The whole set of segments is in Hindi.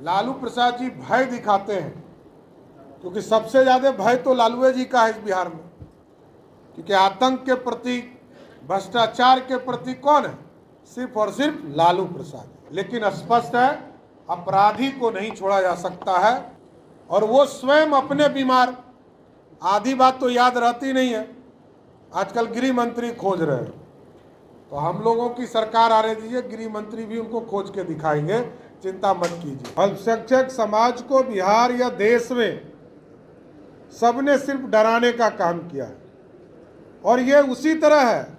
लालू प्रसाद जी भय दिखाते हैं, क्योंकि सबसे ज्यादा भय तो लालू जी का है इस बिहार में, क्योंकि आतंक के प्रति, भ्रष्टाचार के प्रति कौन है? सिर्फ और सिर्फ लालू प्रसाद। लेकिन स्पष्ट है, अपराधी को नहीं छोड़ा जा सकता है, और वो स्वयं अपने बीमार, आधी बात तो याद रहती नहीं है, आजकल गृह मंत्री खोज रहे हैं, तो हम लोगों की सरकार आने दीजिए, गृह मंत्री भी उनको खोज के दिखाएंगे, चिंता मत कीजिए। अल्पसंख्यक समाज को बिहार या देश में सबने सिर्फ डराने का काम किया है, और ये उसी तरह है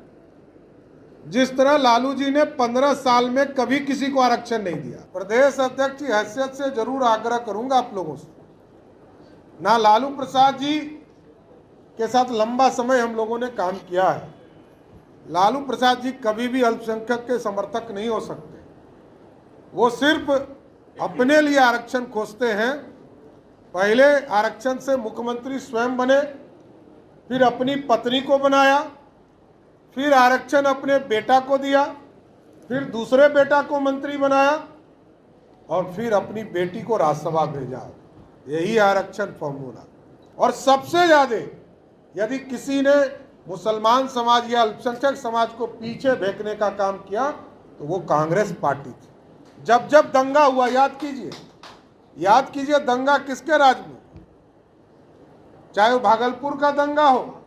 जिस तरह लालू जी ने 15 साल में कभी किसी को आरक्षण नहीं दिया। प्रदेश अध्यक्ष की हैसियत से जरूर आग्रह करूंगा आप लोगों से, ना लालू प्रसाद जी के साथ लंबा समय हम लोगों ने काम किया है, लालू प्रसाद जी कभी भी अल्पसंख्यक के समर्थक नहीं हो सकते। वो सिर्फ अपने लिए आरक्षण खोजते हैं। पहले आरक्षण से मुख्यमंत्री स्वयं बने, फिर अपनी पत्नी को बनाया, फिर आरक्षण अपने बेटा को दिया, फिर दूसरे बेटा को मंत्री बनाया, और फिर अपनी बेटी को राज्यसभा भेजा। यही आरक्षण फॉर्मूला। और सबसे ज्यादा यदि किसी ने मुसलमान समाज या अल्पसंख्यक समाज को पीछे फेंकने का काम किया तो वो कांग्रेस पार्टी थी। जब जब दंगा हुआ, याद कीजिए दंगा किसके राज में, चाहे वो भागलपुर का दंगा हो,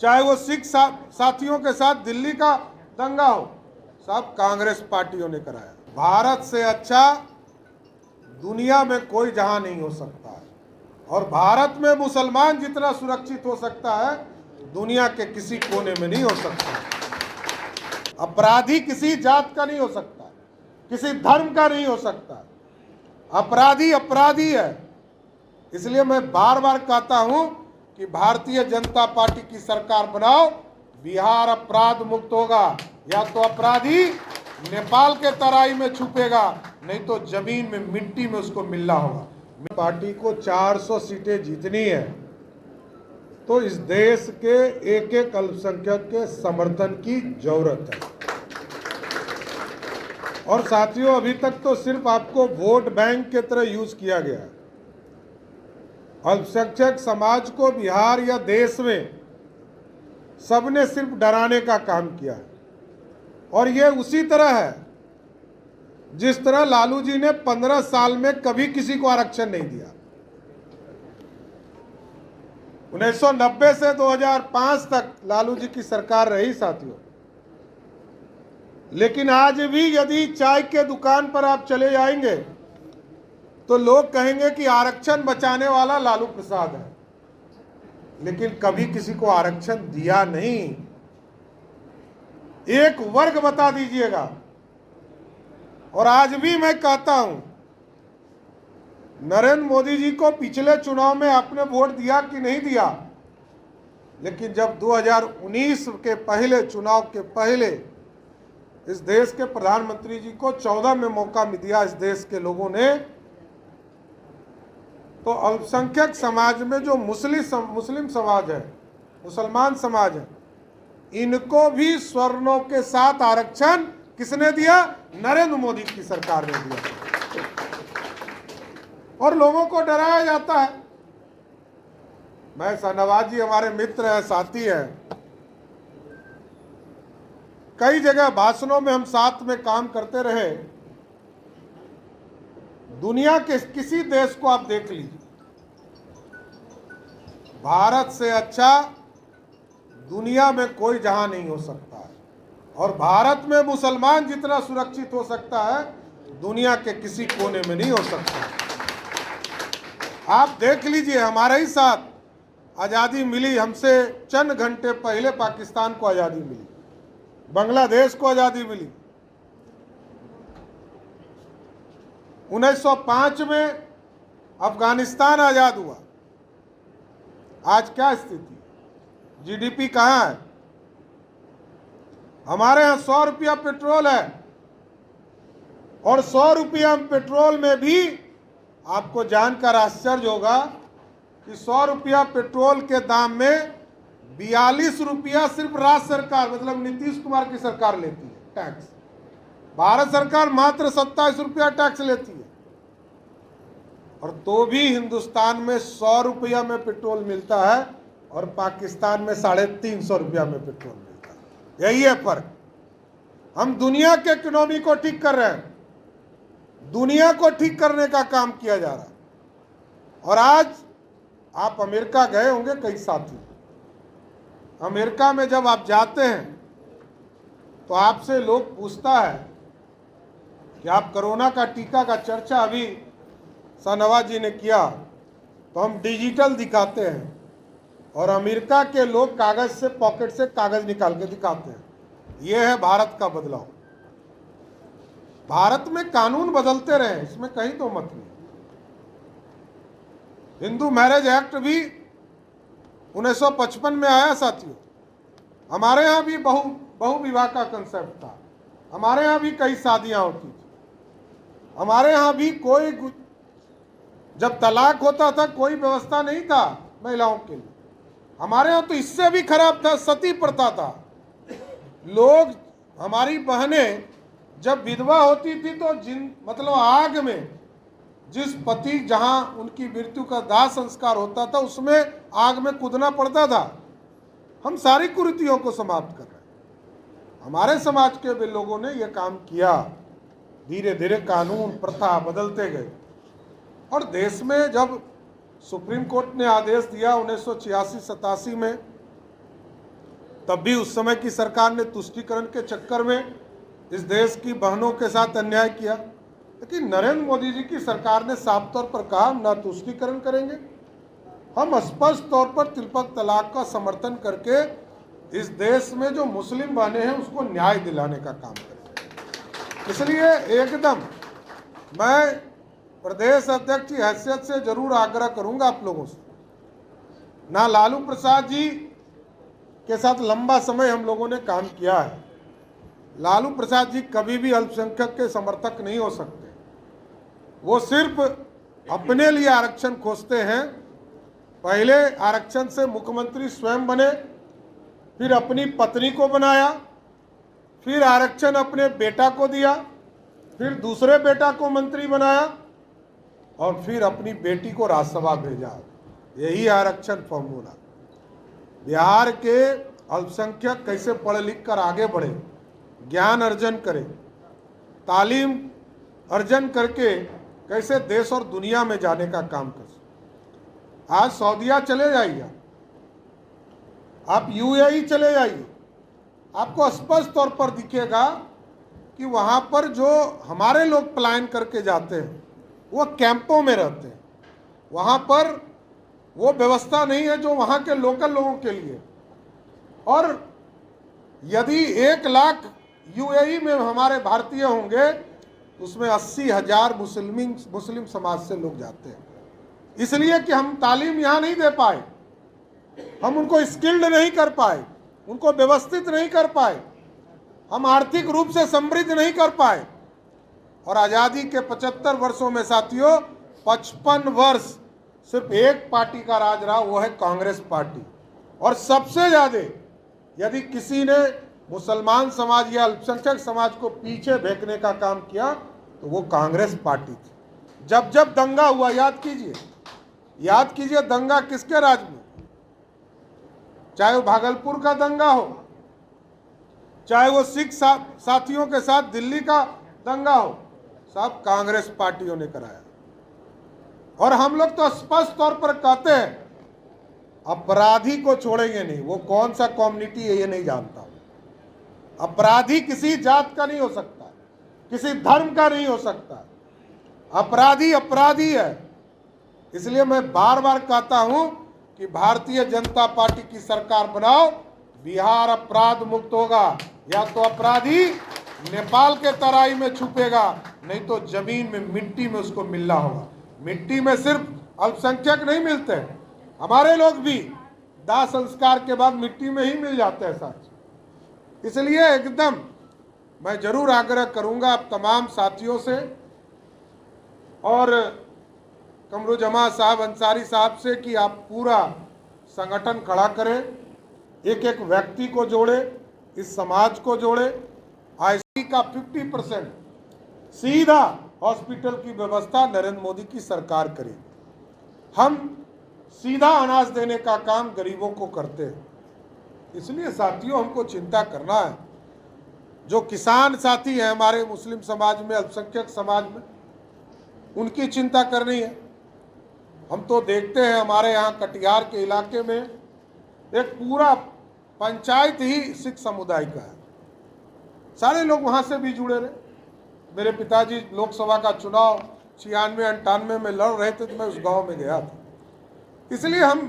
चाहे वो सिख साथियों के साथ दिल्ली का दंगा हो, सब कांग्रेस पार्टियों ने कराया। भारत से अच्छा दुनिया में कोई जहां नहीं हो सकता है, और भारत में मुसलमान जितना सुरक्षित हो सकता है दुनिया के किसी कोने में नहीं हो सकता। अपराधी किसी जात का नहीं हो सकता, किसी धर्म का नहीं हो सकता। अपराधी अपराधी है। इसलिए मैं बार बार कहता हूं कि भारतीय जनता पार्टी की सरकार बनाओ, बिहार अपराध मुक्त होगा। या तो अपराधी नेपाल के तराई में छुपेगा, नहीं तो जमीन में, मिट्टी में उसको मिलना होगा। पार्टी को 400 सीटें जीतनी है तो इस देश के एक एक अल्पसंख्यक के समर्थन की जरूरत है। और साथियों, अभी तक तो सिर्फ आपको वोट बैंक के तरह यूज किया गया है। अल्पसंख्यक समाज को बिहार या देश में सबने सिर्फ डराने का काम किया है, और ये उसी तरह है जिस तरह लालू जी ने 15 साल में कभी किसी को आरक्षण नहीं दिया। 1990 से 2005 तक लालू जी की सरकार रही साथियों, लेकिन आज भी यदि चाय के दुकान पर आप चले जाएंगे तो लोग कहेंगे कि आरक्षण बचाने वाला लालू प्रसाद है, लेकिन कभी किसी को आरक्षण दिया नहीं। एक वर्ग बता दीजिएगा। और आज भी मैं कहता हूं, नरेंद्र मोदी जी को पिछले चुनाव में आपने वोट दिया कि नहीं दिया, लेकिन जब 2019 के पहले चुनाव के पहले इस देश के प्रधानमंत्री जी को 14 में मौका दिया इस देश के लोगों ने, तो अल्पसंख्यक समाज में जो मुस्लिम समाज है, मुसलमान समाज है, इनको भी स्वर्णों के साथ आरक्षण किसने दिया? नरेंद्र मोदी की सरकार ने दिया। और लोगों को डराया जाता है। मैं शाहनवाज जी हमारे मित्र हैं, साथी हैं, कई जगह भाषणों में हम साथ में काम करते रहे। दुनिया के किसी देश को आप देख लीजिए, भारत से अच्छा दुनिया में कोई जहां नहीं हो सकता है, और भारत में मुसलमान जितना सुरक्षित हो सकता है दुनिया के किसी कोने में नहीं हो सकता। आप देख लीजिए, हमारे ही साथ आज़ादी मिली, हमसे चंद घंटे पहले पाकिस्तान को आज़ादी मिली, बांग्लादेश को आज़ादी मिली। 1905 में अफगानिस्तान आज़ाद हुआ। आज क्या स्थिति? जीडीपी कहाँ है? हमारे यहाँ 100 रुपया पेट्रोल है, और 100 रुपया पेट्रोल में भी आपको जानकर आश्चर्य होगा कि 100 रुपया पेट्रोल के दाम में 42 रुपया सिर्फ राज्य सरकार, मतलब नीतीश कुमार की सरकार लेती है टैक्स। भारत सरकार मात्र 27 रुपया टैक्स लेती है। और तो भी हिंदुस्तान में 100 रुपया में पेट्रोल मिलता है और पाकिस्तान में 350 रुपया में पेट्रोल मिलता है। यही है फर्क। हम दुनिया के इकोनॉमी को ठीक कर रहे हैं, दुनिया को ठीक करने का काम किया जा रहा है। और आज आप अमेरिका गए होंगे कई साथी, अमेरिका में जब आप जाते हैं तो आपसे लोग पूछता है कि आप कोरोना का टीका का चर्चा अभी शाहनवाज जी ने किया, तो हम डिजिटल दिखाते हैं और अमेरिका के लोग कागज से, पॉकेट से कागज निकाल के दिखाते हैं। यह है भारत का बदलाव। भारत में कानून बदलते रहे, इसमें कहीं तो मत नहीं। हिंदू मैरिज एक्ट भी 1955 में आया साथियों। हमारे यहाँ भी बहु विवाह का कंसेप्ट था, हमारे यहाँ भी कई शादियां होती थी, हमारे यहाँ भी कोई, जब तलाक होता था कोई व्यवस्था नहीं था महिलाओं के लिए। हमारे यहाँ तो इससे भी खराब था, सती प्रथा था। लोग, हमारी बहनें जब विधवा होती थी तो मतलब आग में, जिस पति जहां उनकी मृत्यु का दाह संस्कार होता था उसमें आग में कूदना पड़ता था। हम सारी कुरीतियों को समाप्त कर रहे हैं। हमारे समाज के भी लोगों ने यह काम किया। धीरे धीरे कानून प्रथा बदलते गए और देश में जब सुप्रीम कोर्ट ने आदेश दिया 1986-87 में, तब भी उस समय की सरकार ने तुष्टीकरण के चक्कर में इस देश की बहनों के साथ अन्याय किया। लेकिन नरेंद्र मोदी जी की सरकार ने साफ तौर पर कहा, ना तुष्टीकरण करेंगे, हम स्पष्ट तौर पर त्रिपद तलाक का समर्थन करके इस देश में जो मुस्लिम बहनें हैं उसको न्याय दिलाने का काम करेंगे। इसलिए एकदम मैं प्रदेश अध्यक्ष की हैसियत से जरूर आग्रह करूंगा आप लोगों से, ना लालू प्रसाद जी के साथ लंबा समय हम लोगों ने काम किया है। लालू प्रसाद जी कभी भी अल्पसंख्यक के समर्थक नहीं हो सकते। वो सिर्फ अपने लिए आरक्षण खोजते हैं। पहले आरक्षण से मुख्यमंत्री स्वयं बने, फिर अपनी पत्नी को बनाया, फिर आरक्षण अपने बेटा को दिया, फिर दूसरे बेटा को मंत्री बनाया और फिर अपनी बेटी को राज्यसभा भेजा। यही आरक्षण फॉर्मूला। बिहार के अल्पसंख्यक कैसे पढ़ लिख कर आगे बढ़े, ज्ञान अर्जन करे, तालीम अर्जन करके कैसे देश और दुनिया में जाने का काम कर। आज सऊदीया चले जाइए, आप यूएई चले जाइए, आपको स्पष्ट तौर पर दिखेगा कि वहाँ पर जो हमारे लोग पलायन करके जाते हैं वो कैंपों में रहते हैं। वहाँ पर वो व्यवस्था नहीं है जो वहाँ के लोकल लोगों के लिए। और यदि 1 लाख यूएई में हमारे भारतीय होंगे, उसमें 80,000 मुस्लिम समाज से लोग जाते हैं। इसलिए कि हम तालीम यहाँ नहीं दे पाए, हम उनको स्किल्ड नहीं कर पाए, उनको व्यवस्थित नहीं कर पाए, हम आर्थिक रूप से समृद्ध नहीं कर पाए। और आज़ादी के 75 वर्षों में साथियों 55 वर्ष सिर्फ एक पार्टी का राज रहा, वो है कांग्रेस पार्टी। और सबसे ज़्यादा यदि किसी ने मुसलमान समाज या अल्पसंख्यक समाज को पीछे फेंकने का काम किया तो वो कांग्रेस पार्टी थी। जब जब दंगा हुआ, याद कीजिए दंगा किसके राज में, चाहे वो भागलपुर का दंगा हो, चाहे वो सिख साथियों के साथ दिल्ली का दंगा हो, सब कांग्रेस पार्टियों ने कराया। और हम लोग तो स्पष्ट तौर पर कहते हैं अपराधी को छोड़ेंगे नहीं। वो कौन सा कम्युनिटी है ये नहीं जानता। अपराधी किसी जात का नहीं हो सकता, किसी धर्म का नहीं हो सकता। अपराधी अपराधी है। इसलिए मैं बार बार कहता हूं कि भारतीय जनता पार्टी की सरकार बनाओ, बिहार अपराध मुक्त होगा। या तो अपराधी नेपाल के तराई में छुपेगा, नहीं तो जमीन में, मिट्टी में उसको मिलना होगा। मिट्टी में सिर्फ अल्पसंख्यक नहीं मिलते, हमारे लोग भी दाह संस्कार के बाद मिट्टी में ही मिल जाते हैं साथ। इसलिए एकदम मैं जरूर आग्रह करूंगा आप तमाम साथियों से और कमरुजमा साहब, अंसारी साहब से कि आप पूरा संगठन खड़ा करें, एक एक व्यक्ति को जोड़े, इस समाज को जोड़े। आईसी का 50% सीधा हॉस्पिटल की व्यवस्था नरेंद्र मोदी की सरकार करेगी। हम सीधा अनाज देने का काम गरीबों को करते हैं। इसलिए साथियों, हमको चिंता करना है। जो किसान साथी हैं हमारे मुस्लिम समाज में, अल्पसंख्यक समाज में, उनकी चिंता करनी है। हम तो देखते हैं हमारे यहाँ कटिहार के इलाके में एक पूरा पंचायत ही सिख समुदाय का है। सारे लोग वहाँ से भी जुड़े रहे। मेरे पिताजी लोकसभा का चुनाव 96-98 में लड़ रहे थे तो मैं उस गांव में गया था। इसलिए हम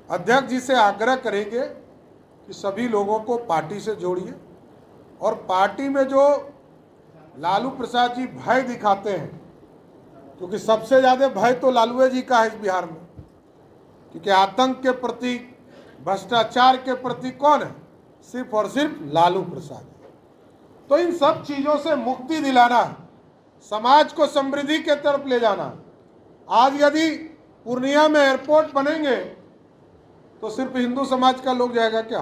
अध्यक्ष जी से आग्रह करेंगे कि सभी लोगों को पार्टी से जोड़िए, और पार्टी में जो लालू प्रसाद जी भय दिखाते हैं, क्योंकि सबसे ज़्यादा भय तो लालू जी का है इस बिहार में, क्योंकि आतंक के प्रति, भ्रष्टाचार के प्रति कौन है? सिर्फ और सिर्फ लालू प्रसाद। तो इन सब चीज़ों से मुक्ति दिलाना है, समाज को समृद्धि के तरफ ले जाना। आज यदि पूर्णिया में एयरपोर्ट बनेंगे तो सिर्फ हिंदू समाज का लोग जाएगा क्या?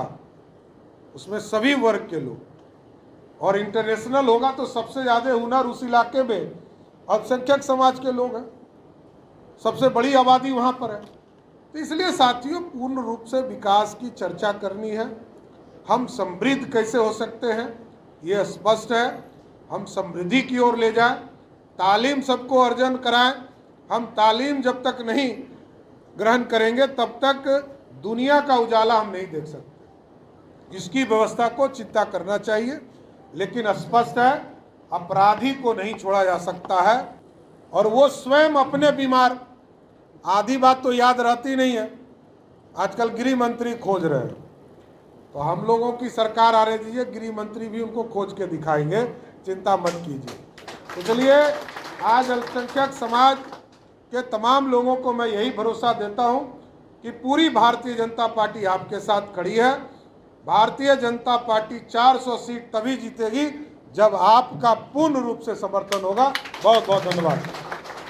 उसमें सभी वर्ग के लोग, और इंटरनेशनल होगा तो सबसे ज़्यादा हुनर उस इलाके में अल्पसंख्यक समाज के लोग हैं, सबसे बड़ी आबादी वहाँ पर है। तो इसलिए साथियों, पूर्ण रूप से विकास की चर्चा करनी है। हम समृद्ध कैसे हो सकते हैं ये स्पष्ट है। हम समृद्धि की ओर ले जाएं, तालीम सबको अर्जन कराएं। हम तालीम जब तक नहीं ग्रहण करेंगे तब तक दुनिया का उजाला हम नहीं देख सकते। इसकी व्यवस्था को चिंता करना चाहिए, लेकिन स्पष्ट है अपराधी को नहीं छोड़ा जा सकता है, और वो स्वयं अपने बीमार। आधी बात तो याद रहती नहीं है। आजकल गृह मंत्री खोज रहे हैं, तो हम लोगों की सरकार आने दीजिए, गृह मंत्री भी उनको खोज के दिखाएंगे, चिंता मत कीजिए। तो चलिए, आज अल्पसंख्यक समाज के तमाम लोगों को मैं यही भरोसा देता हूं कि पूरी भारतीय जनता पार्टी आपके साथ खड़ी है। भारतीय जनता पार्टी 400 सीट तभी जीतेगी जब आपका पूर्ण रूप से समर्थन होगा। बहुत बहुत धन्यवाद।